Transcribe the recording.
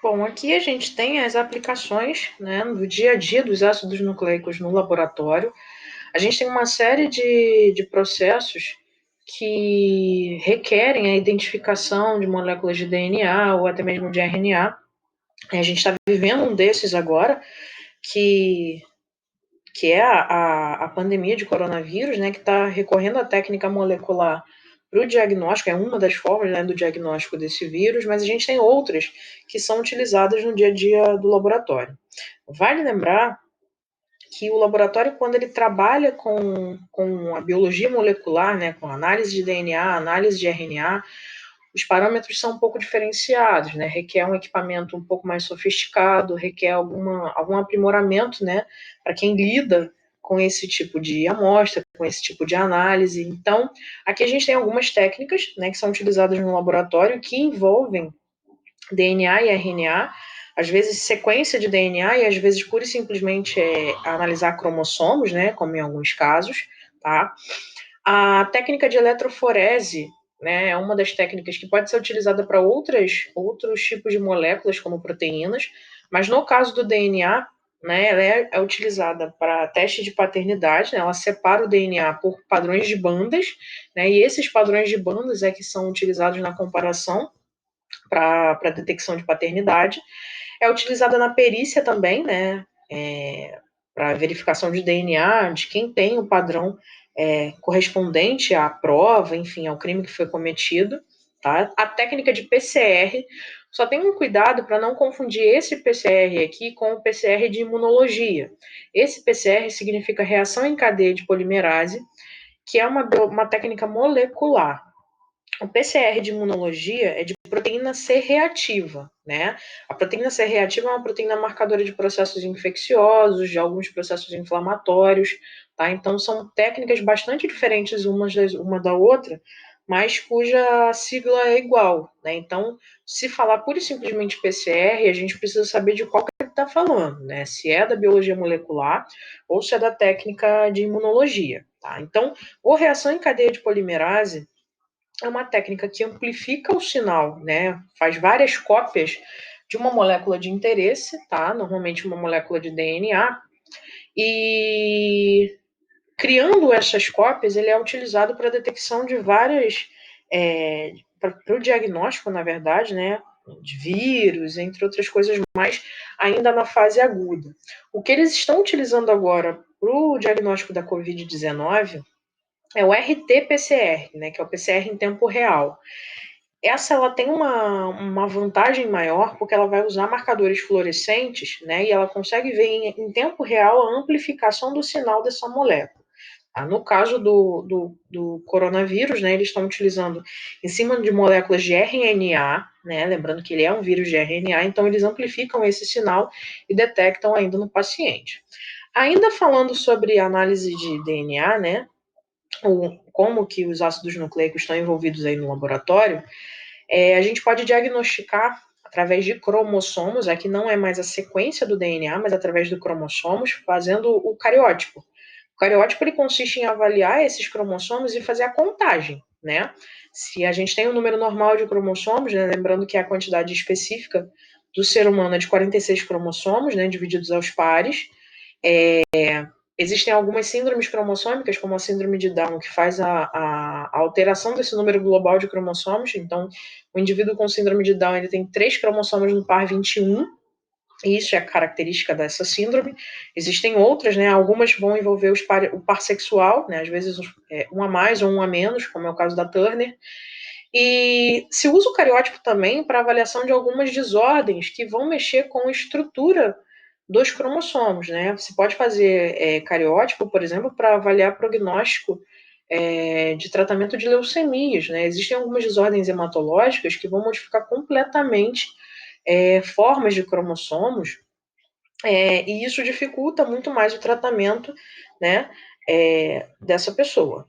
Bom, aqui a gente tem as aplicações, né, do dia a dia dos ácidos nucleicos no laboratório. A gente tem uma série de processos que requerem a identificação de moléculas de DNA ou até mesmo de RNA. A gente está vivendo um desses agora, que, que é a pandemia de coronavírus, né, que está recorrendo à técnica molecular para o diagnóstico, é uma das formas, né, do diagnóstico desse vírus, mas a gente tem outras que são utilizadas no dia a dia do laboratório. Vale lembrar que o laboratório, quando ele trabalha com a biologia molecular, né, com análise de DNA, análise de RNA, os parâmetros são um pouco diferenciados, né? Requer um equipamento um pouco mais sofisticado, requer algum aprimoramento, né, para quem lida com esse tipo de amostra, com esse tipo de análise. Então, aqui a gente tem algumas técnicas, né, que são utilizadas no laboratório que envolvem DNA e RNA, às vezes sequência de DNA e às vezes pura e simplesmente analisar cromossomos, né, como em alguns casos, tá? A técnica de eletroforese, né, é uma das técnicas que pode ser utilizada para outros tipos de moléculas, como proteínas, mas no caso do DNA, né, ela é utilizada para teste de paternidade, né, ela separa o DNA por padrões de bandas, né, e esses padrões de bandas é que são utilizados na comparação para detecção de paternidade. É utilizada na perícia também, né, para verificação de DNA de quem tem o padrão correspondente à prova, enfim, ao crime que foi cometido. Tá? A técnica de PCR, só tem um cuidado para não confundir esse PCR aqui com o PCR de imunologia. Esse PCR significa reação em cadeia de polimerase, que é uma técnica molecular. O PCR de imunologia é de proteína C reativa, né? A proteína C reativa é uma proteína marcadora de processos infecciosos, de alguns processos inflamatórios, tá? Então são técnicas bastante diferentes uma da outra, mas cuja sigla é igual, né? Então, se falar pura e simplesmente PCR, a gente precisa saber de qual que ele está falando, né? Se é da biologia molecular ou se é da técnica de imunologia, tá? Então, ou reação em cadeia de polimerase é uma técnica que amplifica o sinal, né? Faz várias cópias de uma molécula de interesse, tá? Normalmente uma molécula de DNA, e criando essas cópias, ele é utilizado para a detecção de várias, para o diagnóstico, na verdade, né? De vírus, entre outras coisas mais, ainda na fase aguda. O que eles estão utilizando agora para o diagnóstico da Covid-19 é o RT-PCR, né, que é o PCR em tempo real. Essa ela tem uma vantagem maior porque ela vai usar marcadores fluorescentes, né, e ela consegue ver em tempo real a amplificação do sinal dessa molécula. Tá? No caso do coronavírus, né, eles estão utilizando em cima de moléculas de RNA, né, lembrando que ele é um vírus de RNA, então eles amplificam esse sinal e detectam ainda no paciente. Ainda falando sobre análise de DNA, né, como que os ácidos nucleicos estão envolvidos aí no laboratório, a gente pode diagnosticar através de cromossomos, aqui não é mais a sequência do DNA, mas através de cromossomos, fazendo o cariótipo. O cariótipo ele consiste em avaliar esses cromossomos e fazer a contagem, né? Se a gente tem um número normal de cromossomos, né, lembrando que a quantidade específica do ser humano é de 46 cromossomos, né, divididos aos pares, existem algumas síndromes cromossômicas, como a síndrome de Down, que faz a alteração desse número global de cromossomos. Então, o indivíduo com síndrome de Down ele tem 3 cromossomos no par 21, e isso é a característica dessa síndrome. Existem outras, né? Algumas vão envolver o par sexual, né? Às vezes um a mais ou um a menos, como é o caso da Turner. E se usa o cariótipo também para avaliação de algumas desordens que vão mexer com a estrutura dos cromossomos, né? Você pode fazer cariótipo, por exemplo, para avaliar prognóstico de tratamento de leucemias, né? Existem algumas desordens hematológicas que vão modificar completamente formas de cromossomos, e isso dificulta muito mais o tratamento, né, dessa pessoa.